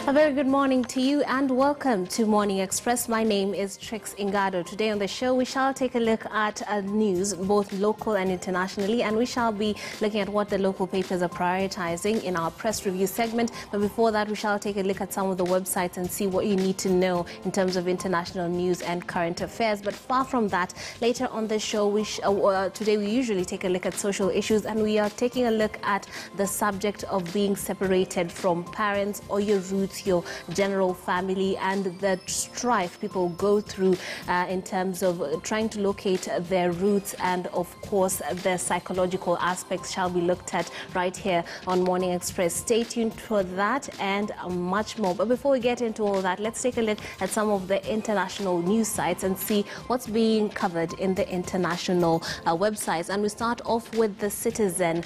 A very good morning to you and welcome to Morning Express. My name is Trix Ingado. Today on the show, we shall take a look at news, both local and internationally, and we shall be looking at what the local papers are prioritizing in our press review segment. But before that, we shall take a look at some of the websites and see what you need to know in terms of international news and current affairs. But far from that, later on the show, today we usually take a look at social issues, and we are taking a look at the subject of being separated from parents or your roots, your general family, and the strife people go through in terms of trying to locate their roots, and of course the psychological aspects shall be looked at right here on Morning Express. Stay tuned for that and much more. But before we get into all that, let's take a look at some of the international news sites and see what's being covered in the international websites. And we start off with The Citizen.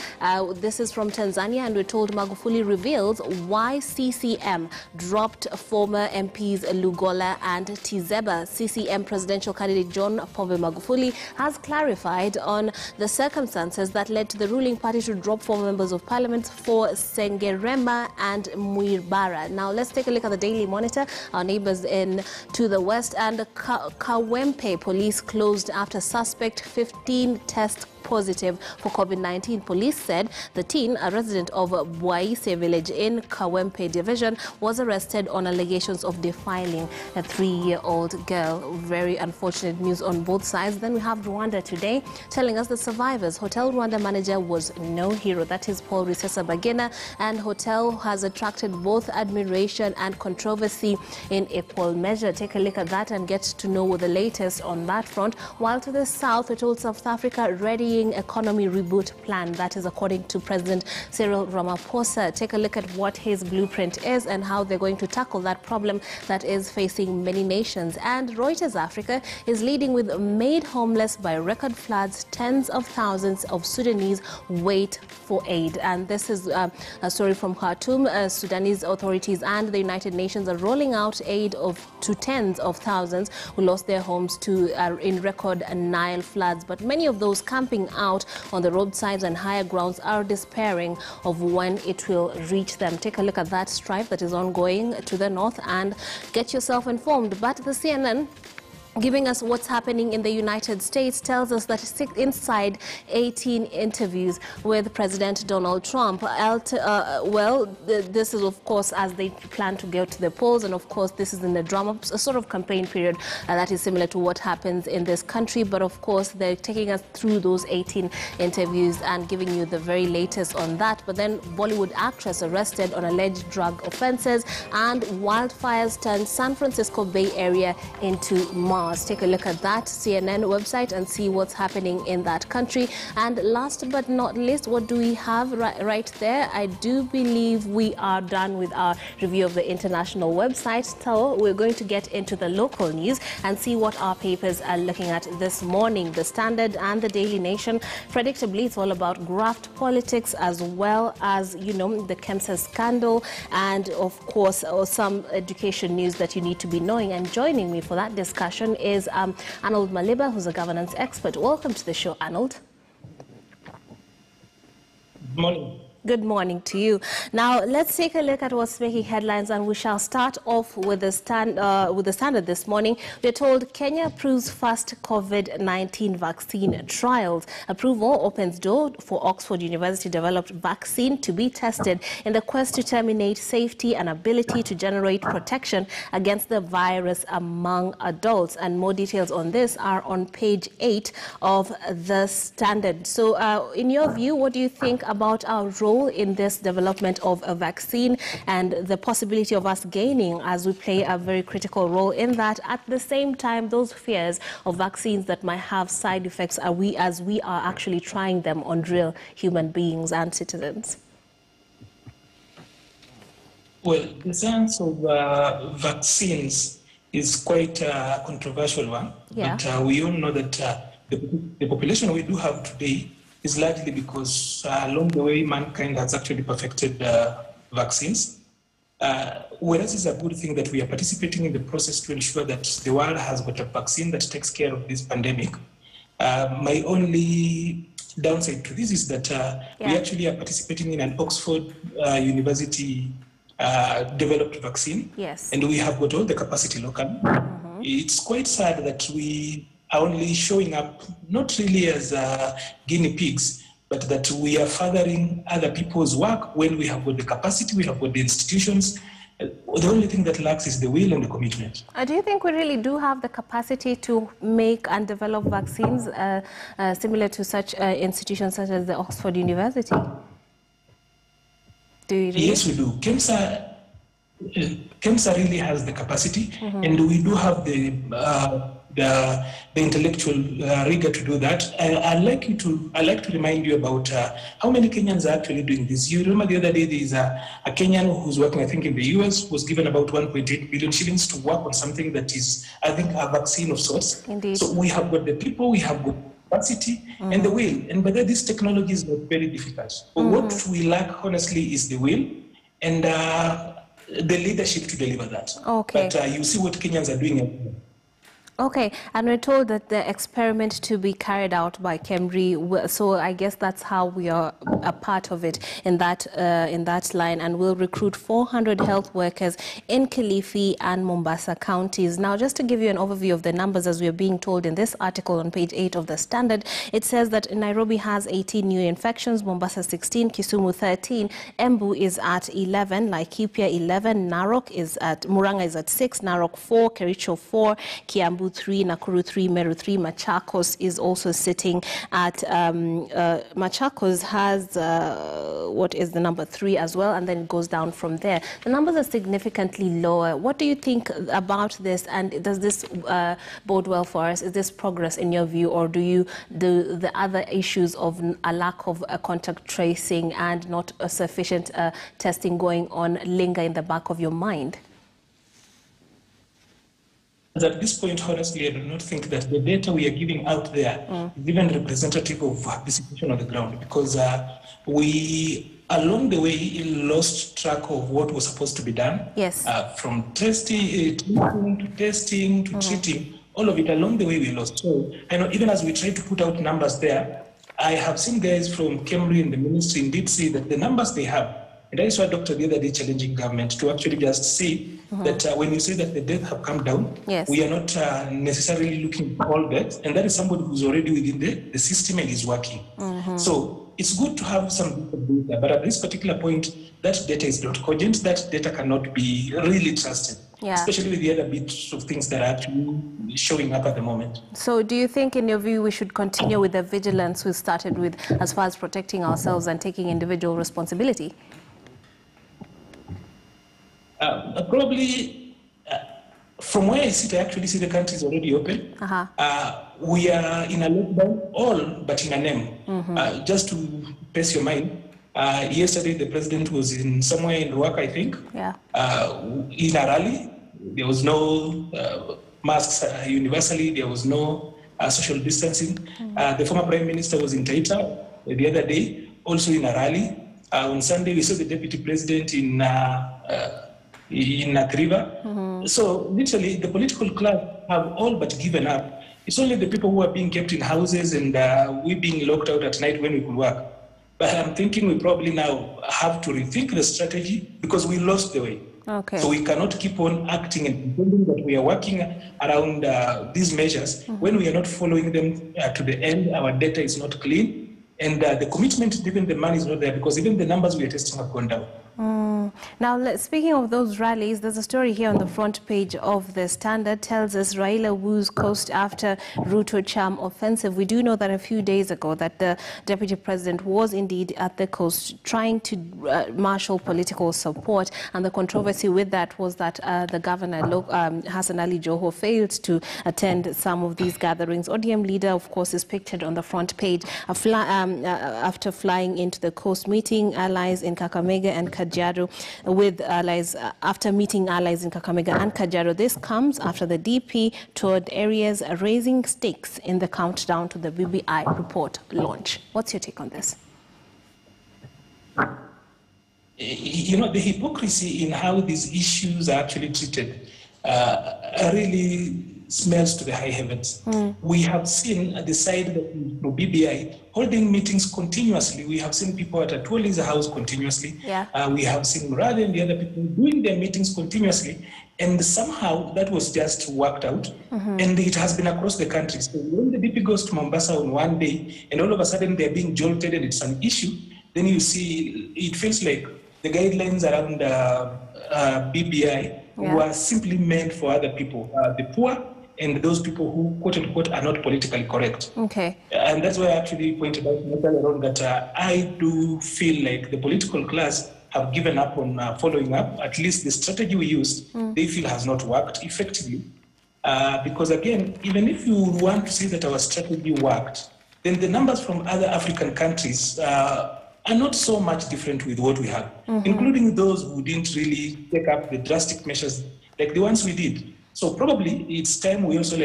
This is from Tanzania, and we're told Magufuli reveals why CCM dropped former MPs Lugola and Tizeba. CCM presidential candidate John Pombe Magufuli has clarified on the circumstances that led to the ruling party to drop former members of parliament for Sengerema and Mwibara. Now let's take a look at the Daily Monitor, our neighbors in to the west. And Kawempe police closed after suspect 15 test positive for COVID-19. Police said the teen, a resident of Bwaise village in Kawempe division, was arrested on allegations of defiling a 3-year-old girl. Very unfortunate news on both sides. Then we have Rwanda Today telling us the survivors. Hotel Rwanda manager was no hero. That is Paul Rusesabagina, and hotel has attracted both admiration and controversy in equal measure. Take a look at that and get to know the latest on that front. While to the south, we're told South Africa readying economy reboot plan. That is according to President Cyril Ramaphosa. Take a look at what his blueprint is and how they're going to tackle that problem that is facing many nations. And Reuters Africa is leading with made homeless by record floods. Tens of thousands of Sudanese wait for aid. And this is a story from Khartoum. Sudanese authorities and the United Nations are rolling out aid to tens of thousands who lost their homes in record Nile floods. But many of those camping out on the roadsides and higher grounds are despairing of when it will reach them. Take a look at that strife that is ongoing to the north and get yourself informed. But the CNN giving us what's happening in the United States tells us that inside 18 interviews with President Donald Trump. This is of course as they plan to go to the polls, and of course this is in a sort of campaign period that is similar to what happens in this country. But of course they're taking us through those 18 interviews and giving you the very latest on that. But then Bollywood actress arrested on alleged drug offenses, and wildfires turned San Francisco Bay Area into Mars. Take a look at that CNN website and see what's happening in that country. And last but not least, what do we have right there? I do believe we are done with our review of the international website. So we're going to get into the local news and see what our papers are looking at this morning. The Standard and the Daily Nation. Predictably, it's all about graft politics, as well as, the KEMSA scandal, and of course some education news that you need to be knowing. And joining me for that discussion is Arnold Maliba, who's a governance expert. Welcome to the show, Arnold. Good morning. Good morning to you. Now, let's take a look at what's making headlines, and we shall start off with the Standard this morning. We're told Kenya approves first COVID-19 vaccine trials. Approval opens door for Oxford University-developed vaccine to be tested in the quest to terminate safety and ability to generate protection against the virus among adults. And more details on this are on page 8 of the Standard. So, in your view, what do you think about our role in this development of a vaccine and the possibility of us gaining as we play a very critical role in that? At the same time, those fears of vaccines that might have side effects, as we are actually trying them on real human beings and citizens? Well, the science of vaccines is quite a controversial one. Yeah. But we all know that the population we do have today is largely because along the way mankind has actually perfected vaccines. Whereas it's a good thing that we are participating in the process to ensure that the world has got a vaccine that takes care of this pandemic. My only downside to this is that we actually are participating in an Oxford University developed vaccine. Yes. And we have got all the capacity locally. It's quite sad that we are only showing up, not really as guinea pigs, but that we are furthering other people's work when we have got the capacity, we have got the institutions. The only thing that lacks is the will and the commitment. Do you think we really do have the capacity to make and develop vaccines similar to such institutions such as the Oxford University? Do you really? Yes, we do. KEMSA really has the capacity, and we do have the intellectual rigor to do that. I'd like to remind you about how many Kenyans are actually doing this. You remember the other day there is a Kenyan who's working, I think, in the US, was given about 1.8 billion shillings to work on something that is, I think, a vaccine of sorts. Indeed. So we have got the people, we have got capacity and the will. And by that, this technology is not very difficult. But what we lack, honestly, is the will and the leadership to deliver that. Okay. But you see what Kenyans are doing. Okay, and we're told that the experiment to be carried out by KEMRI, so I guess that's how we are a part of it in that line, and we'll recruit 400 health workers in Kilifi and Mombasa counties. Now, just to give you an overview of the numbers as we are being told in this article on page 8 of the Standard, it says that Nairobi has 18 new infections, Mombasa 16, Kisumu 13, Embu is at 11, Laikipia 11, Murang'a is at 6, Narok 4, Kericho 4, Kiambu 3, Nakuru 3, Meru 3, Machakos is also sitting at, Machakos has, what is the number 3 as well, and then it goes down from there. The numbers are significantly lower. What do you think about this, and does this bode well for us? Is this progress in your view, or do the other issues of a lack of contact tracing and not a sufficient testing going on linger in the back of your mind? At this point, honestly, I do not think that the data we are giving out there is even representative of the situation on the ground, because we, along the way, lost track of what was supposed to be done. Yes. From testing to testing to treating, all of it along the way we lost. So I know even as we try to put out numbers there, I have seen guys from KEMRI and the ministry indeed say that the numbers they have, and I saw a doctor the other day challenging government to actually just see that when you say that the deaths have come down, yes, we are not necessarily looking at all deaths, and that is somebody who's already within the system and is working. So it's good to have some data, but at this particular point, that data is not cogent, that data cannot be really trusted, especially with the other bits of things that are actually showing up at the moment. So do you think, in your view, we should continue with the vigilance we started with as far as protecting ourselves and taking individual responsibility? Probably, from where I sit, I actually see the country is already open. We are in a lockdown, all but in a name. Just to pace your mind, yesterday the president was in somewhere in Ruaka, I think, in a rally. There was no masks universally. There was no social distancing. The former prime minister was in Taita the other day, also in a rally. On Sunday, we saw the deputy president in Nakriva. So literally the political class have all but given up. It's only the people who are being kept in houses and we being locked out at night when we could work. But I'm thinking we probably now have to rethink the strategy because we lost the way. Okay. So we cannot keep on acting and pretending that we are working around these measures when we are not following them to the end. Our data is not clean, and the commitment, even the money is not there, because even the numbers we are testing have gone down. Now, speaking of those rallies, there's a story here on the front page of the Standard tells us Raila woos coast after Ruto charm offensive. We do know that a few days ago that the deputy president was indeed at the coast trying to marshal political support, and the controversy with that was that the governor, Hassan Ali Joho, failed to attend some of these gatherings. ODM leader, of course, is pictured on the front page after flying into the coast, meeting allies in Kakamega and Kajiado, with allies after meeting allies in Kakamega and Kajiado. This comes after the DP toured areas raising stakes in the countdown to the BBI report launch. What's your take on this? You know, the hypocrisy in how these issues are actually treated really smells to the high heavens. We have seen at the side that through BBI holding meetings continuously. We have seen people at Atwoli's house continuously. We have seen Murad and the other people doing their meetings continuously. And somehow that was just worked out. And it has been across the country. So when the DP goes to Mombasa on one day and all of a sudden they're being jolted and it's an issue, then you see it feels like the guidelines around BBI were simply meant for other people, the poor and those people who, quote unquote, are not politically correct. And that's why I actually pointed out earlier on that I do feel like the political class have given up on following up. At least the strategy we used, they feel has not worked effectively. Because again, even if you want to say that our strategy worked, then the numbers from other African countries are not so much different with what we have, including those who didn't really take up the drastic measures like the ones we did. So probably it's time we also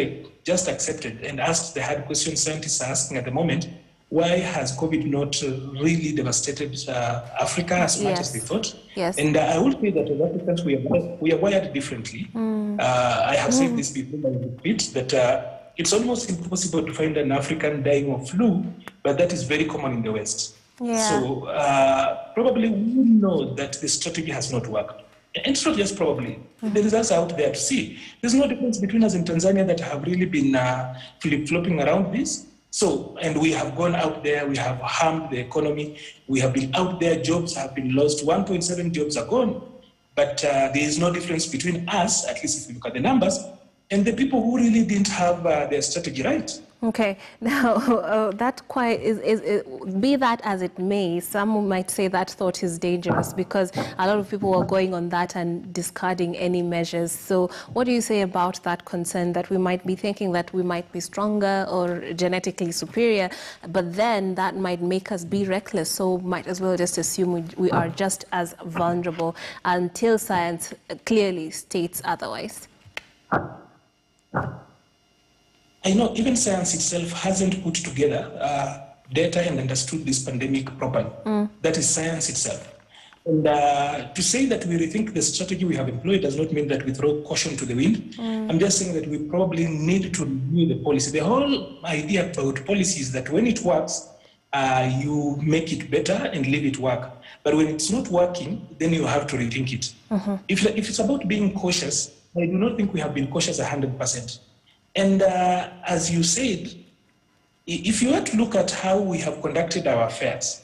just accepted and asked the hard questions scientists are asking at the moment. Why has COVID not really devastated Africa as much as they thought? And I would say that as Africans, we are wired differently. I have said this before, I repeat, that it's almost impossible to find an African dying of flu, but that is very common in the West. So probably we know that the strategy has not worked. And it's not just probably. The results are out there to see. There's no difference between us in Tanzania that have really been flip-flopping around this. So, and we have gone out there, we have harmed the economy, we have been out there, jobs have been lost, 1.7 jobs are gone. But there is no difference between us, at least if you look at the numbers, and the people who really didn't have their strategy right. Now that be that as it may, some might say that thought is dangerous because a lot of people are going on that and discarding any measures. So what do you say about that concern that we might be thinking that we might be stronger or genetically superior, but then that might make us be reckless, so might as well just assume we are just as vulnerable until science clearly states otherwise? I know even science itself hasn't put together data and understood this pandemic properly. That is science itself. And to say that we rethink the strategy we have employed does not mean that we throw caution to the wind. I'm just saying that we probably need to review the policy. The whole idea about policy is that when it works, you make it better and leave it work. But when it's not working, then you have to rethink it. If it's about being cautious, I do not think we have been cautious 100%. And as you said, if you were to look at how we have conducted our affairs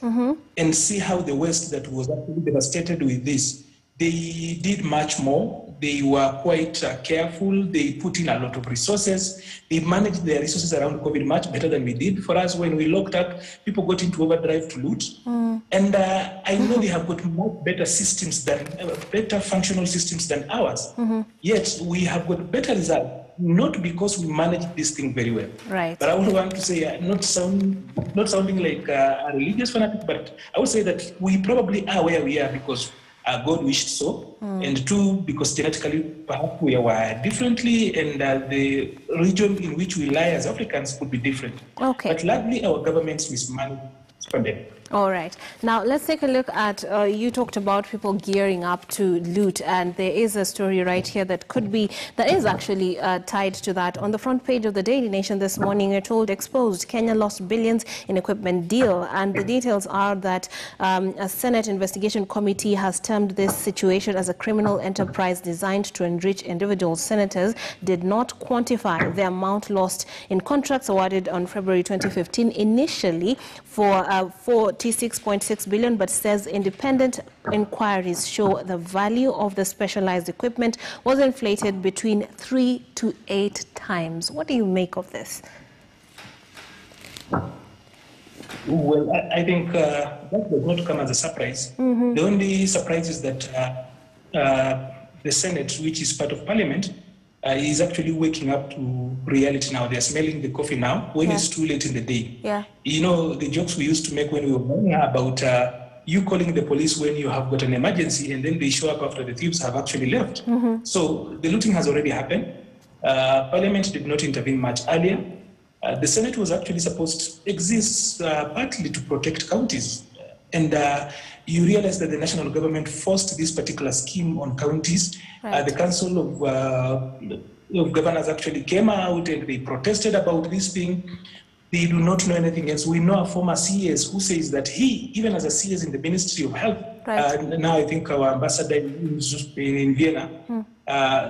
and see how the West that was actually devastated with this, they did much more. They were quite careful. They put in a lot of resources. They managed their resources around COVID much better than we did. For us, when we locked up, people got into overdrive to loot. And I know they have got much better systems better functional systems than ours. Yet we have got better results. Not because we managed this thing very well. But I would want to say, not sounding like a religious fanatic, but I would say that we probably are where we are because God wished so, and two, because genetically perhaps we are wired differently, and the region in which we lie as Africans could be different. But largely our governments mismanaged this pandemic. All right. Now, let's take a look at, you talked about people gearing up to loot, and there is a story right here that is actually tied to that. On the front page of the Daily Nation this morning, we're told exposed, Kenya lost billions in equipment deal. And the details are that a Senate investigation committee has termed this situation as a criminal enterprise designed to enrich individuals. Senators did not quantify the amount lost in contracts awarded on February 2015 initially for 46.6 billion, but says independent inquiries show the value of the specialized equipment was inflated between 3 to 8 times. What do you make of this? Well, I think that does not come as a surprise. The only surprise is that the Senate, which is part of Parliament, is actually waking up to reality now. They're smelling the coffee now when it's too late in the day. You know, the jokes we used to make when we were young about you calling the police when you have got an emergency and then they show up after the thieves have actually left. So the looting has already happened. Parliament did not intervene much earlier. The Senate was actually supposed to exist partly to protect counties. And you realize that the national government forced this particular scheme on counties. The Council of of governors actually came out and they protested about this thing. They do not know anything else. We know a former CS who says that he, even as a CS in the Ministry of Health, now I think our ambassador in Vienna,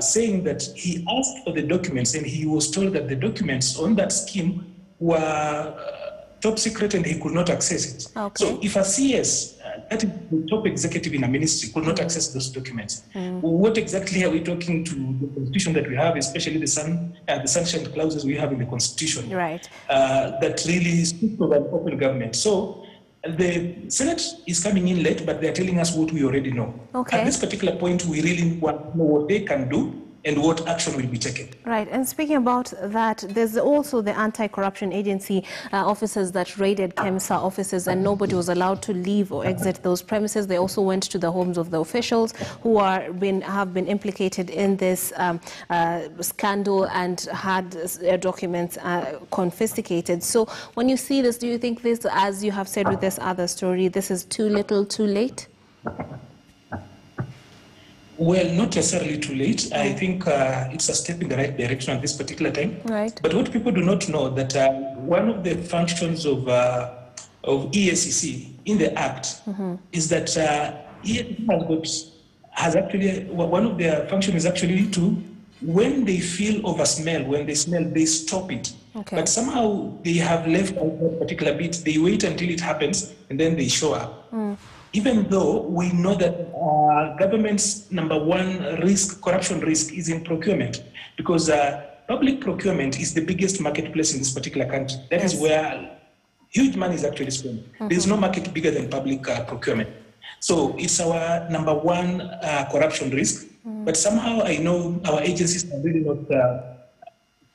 saying that he asked for the documents and he was told that the documents on that scheme were top secret and he could not access it. Okay. So if a CS, that is the top executive in a ministry, could not access those documents, what exactly are we talking to the constitution that we have, especially the sunshine clauses we have in the constitution, that really speak of an open government? So the Senate is coming in late, but they're telling us what we already know. Okay. At this particular point, we really want to know what they can do and what action will be taken. Right, and speaking about that, there's also the anti-corruption agency officers that raided KEMSA offices and nobody was allowed to leave or exit those premises. They also went to the homes of the officials who have been implicated in this scandal and had documents confiscated. So when you see this, do you think this, as you have said with this other story, this is too little, too late? Well, not necessarily too late. I think it's a step in the right direction at this particular time. Right. But what people do not know that one of the functions of EACC in the Act is that EACC has actually, one of their functions is actually to, when they feel oversmell, when they smell, they stop it. Okay. But somehow they have left out that particular bit. They wait until it happens and then they show up. Even though we know that government's number one risk, corruption risk, is in procurement, because public procurement is the biggest marketplace in this particular country. That is where huge money is actually spent. There is no market bigger than public procurement. So it's our number one corruption risk. But somehow I know our agencies have really not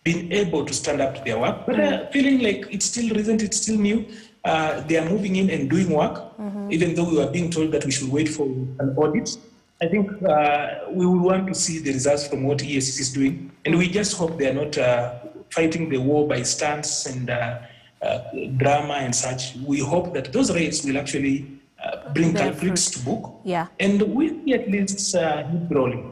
been able to stand up to their work. But feeling like it's still recent, it's still new. They are moving in and doing work, even though we were being told that we should wait for an audit. I think we will want to see the results from what EACC is doing. And we just hope they are not fighting the war by stunts and drama and such. We hope that those raids will actually bring culprits to book. Yeah. And we'll at least keep rolling.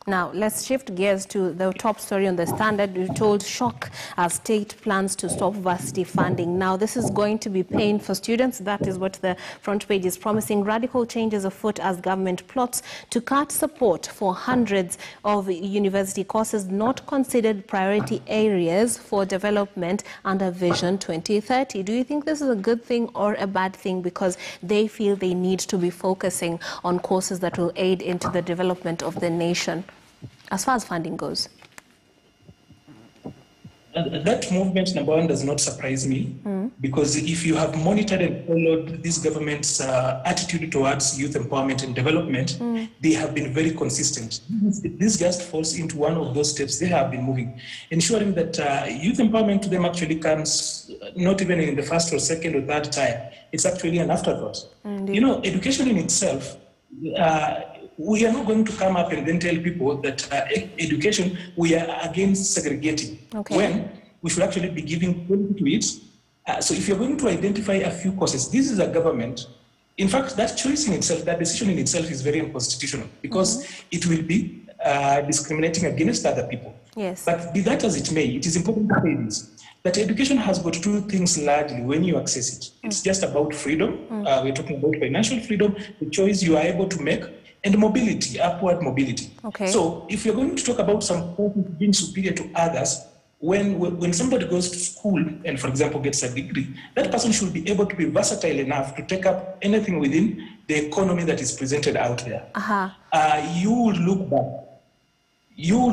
Now, let's shift gears to the top story on the Standard. We're told shock as state plans to stop varsity funding. Now, this is going to be pain for students. That is what the front page is promising. Radical changes afoot as government plots to cut support for hundreds of university courses not considered priority areas for development under Vision 2030. Do you think this is a good thing or a bad thing, because they feel they need to be focusing on courses that will aid into the development of the nation, as far as funding goes? That movement, number one, does not surprise me, because if you have monitored and followed this government's attitude towards youth empowerment and development, they have been very consistent. This just falls into one of those steps they have been moving, ensuring that youth empowerment to them actually comes not even in the first or second or third time. It's actually an afterthought. You know, education in itself, we are not going to come up and then tell people that education, we are against segregating, when we should actually be giving quality to it. So if you're going to identify a few courses, this is a government. In fact, that choice in itself, that decision in itself is very unconstitutional, because it will be discriminating against other people. Yes. But be that as it may, it is important to say this, that education has got two things largely when you access it. It's just about freedom. We're talking about financial freedom, the choice you are able to make, and mobility, upward mobility. So if you're going to talk about some courses being superior to others, when somebody goes to school and, for example, gets a degree, that person should be able to be versatile enough to take up anything within the economy that is presented out there. You would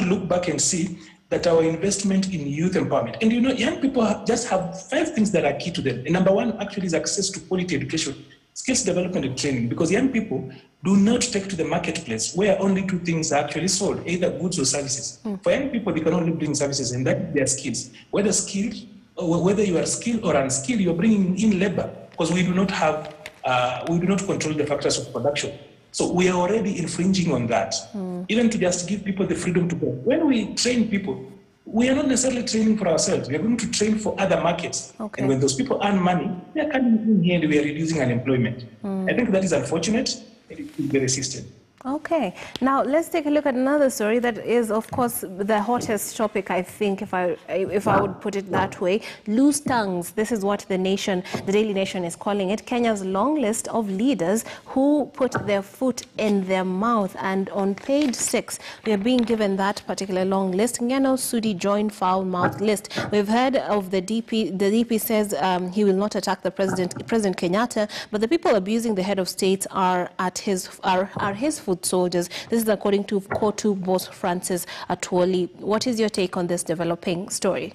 look back and see that our investment in youth empowerment, and you know, young people just have 5 things that are key to them. And number one actually is access to quality education, skills development and training, because young people do not take to the marketplace where only 2 things are actually sold, either goods or services. For young people, they can only bring services, and that is their skills. Whether you are skilled or unskilled, you're bringing in labor, because we do not control the factors of production. So we are already infringing on that, even to just give people the freedom to go. When we train people, we are not necessarily training for ourselves. We are going to train for other markets. And when those people earn money, they are coming in here and we are reducing unemployment. I think that is unfortunate, and it should be resisted. Okay, now let's take a look at another story that is, of course, the hottest topic, I think, if I would put it that way. Loose tongues. This is what the Daily Nation is calling it. Kenya's long list of leaders who put their foot in their mouth. And on page 6, we are being given that particular long list. Ngeno Sudi joined foul-mouthed list. We've heard of the DP. The DP says he will not attack the President Kenyatta, but the people abusing the head of state are his foot soldiers. This is according to Kotu boss Francis Atwoli. What is your take on this developing story?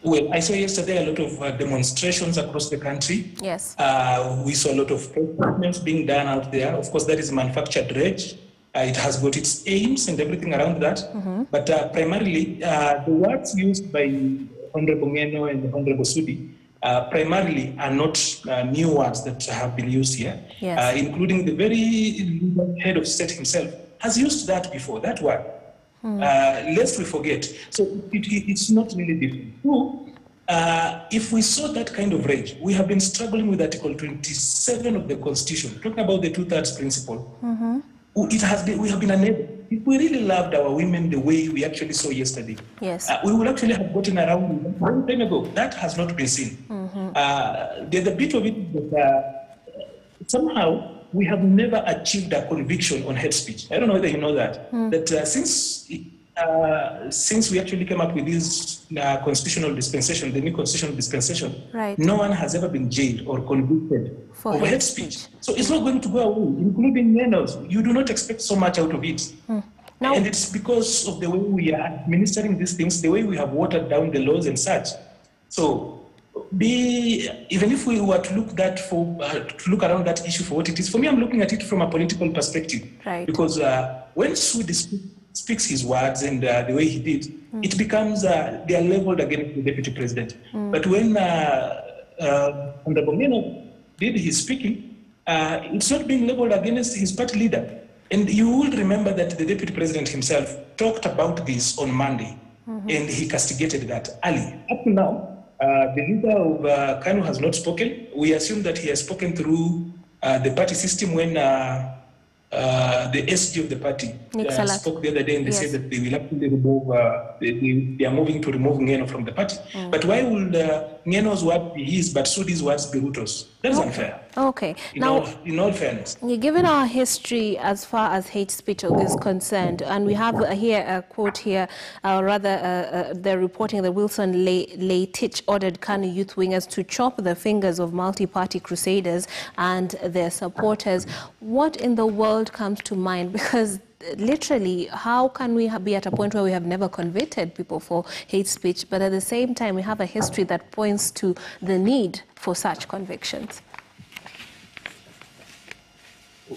Well, I saw yesterday a lot of demonstrations across the country. Yes. We saw a lot of statements being done out there. Of course, that is manufactured rage. It has got its aims and everything around that. But primarily, the words used by Honorable Ngeno and Honorable Sudi primarily are not new words that have been used here, yes. Including the very head of state himself has used that before, that word. Lest we forget. So it's not really different. Two, if we saw that kind of rage, we have been struggling with Article 27 of the Constitution, talking about the two-thirds principle. We have been unable. If we really loved our women the way we actually saw yesterday, yes. We would actually have gotten around a long time ago. That has not been seen. There's a bit of it that somehow we have never achieved a conviction on hate speech. I don't know whether you know that. That since we actually came up with this constitutional dispensation, the new constitutional dispensation, right. No one has ever been jailed or convicted for hate speech. So it's not going to go away, including Ngenos. You do not expect so much out of it. No. And it's because of the way we are administering these things, the way we have watered down the laws and such. So even if we were to look around that issue for what it is, for me, I'm looking at it from a political perspective. Right. Because when Sudi speaks his words and the way he did, it becomes, they are leveled against the deputy president. But when Honorable Ngeno did his speaking, it's not being leveled against his party leader. And you will remember that the deputy president himself talked about this on Monday, and he castigated that early. Up to now, the leader of KANU has not spoken. We assume that he has spoken through the party system when the SG of the party spoke the other day, and they said that they will actually remove, they are moving to remove Ngeno from the party. But why would Ngeno's word be his, but Sudi's words be Ruto's? That's unfair. Okay. In all fairness. Given our history as far as hate speech is concerned, and we have here a quote here, they're reporting that Wilson Leitich ordered KANU youth wingers to chop the fingers of multi-party crusaders and their supporters. What in the world comes to mind? Because literally, how can we be at a point where we have never convicted people for hate speech, but at the same time we have a history that points to the need for such convictions?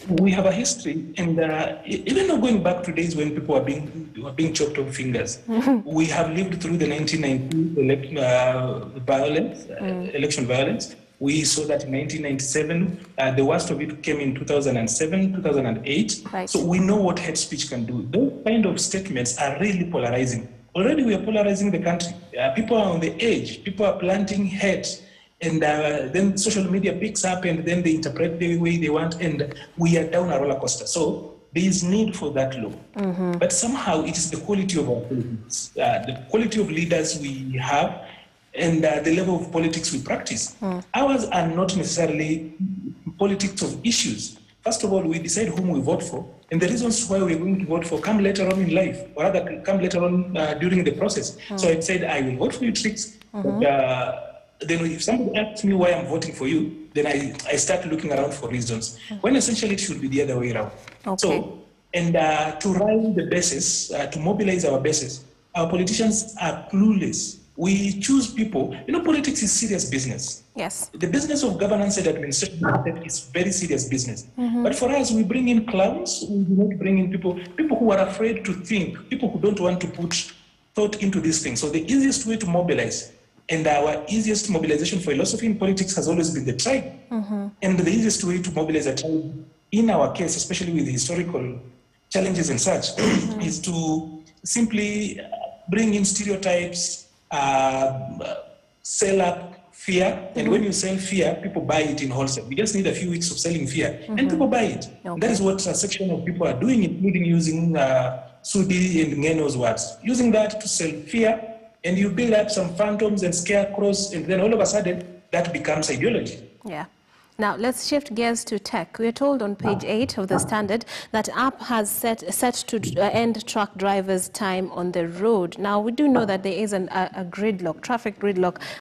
We have a history, and even though going back to days when people were being chopped off fingers, we have lived through the 1990 election violence. We saw that in 1997, the worst of it came in 2007, 2008. Right. So we know what hate speech can do. Those kind of statements are really polarizing. Already we are polarizing the country. People are on the edge. People are planting hate. And then social media picks up, and then they interpret the way they want, and we are down a roller coaster. So there is need for that law. But somehow it is the quality of our politics, the quality of leaders we have, and the level of politics we practice. Ours are not necessarily politics of issues. First of all, we decide whom we vote for, and the reasons why we're going to vote for come later on in life, or rather come later on during the process. So I said, I will vote for you, Trix, but then if somebody asks me why I'm voting for you, then I start looking around for reasons, when essentially it should be the other way around. Okay. So, and to rally the bases, to mobilize our bases, our politicians are clueless. We choose people. You know, politics is serious business. Yes. The business of governance and administration is very serious business. But for us, we bring in clowns. We do not bring in people who are afraid to think, people who don't want to put thought into these things. So the easiest way to mobilize, and our easiest mobilization philosophy in politics has always been the tribe. And the easiest way to mobilize a tribe, in our case, especially with the historical challenges and such, is to simply bring in stereotypes, sell up fear, and when you sell fear, people buy it in wholesale. We just need a few weeks of selling fear, and people buy it. Okay. That is what a section of people are doing, including using Sudi and Ngeno's words, using that to sell fear, and you build up some phantoms and scarecrows, and then all of a sudden, that becomes ideology. Yeah. Now, let's shift gears to tech. We are told on page 8 of the Standard that app has set to end truck drivers' time on the road. Now, we do know that there is a gridlock, traffic gridlock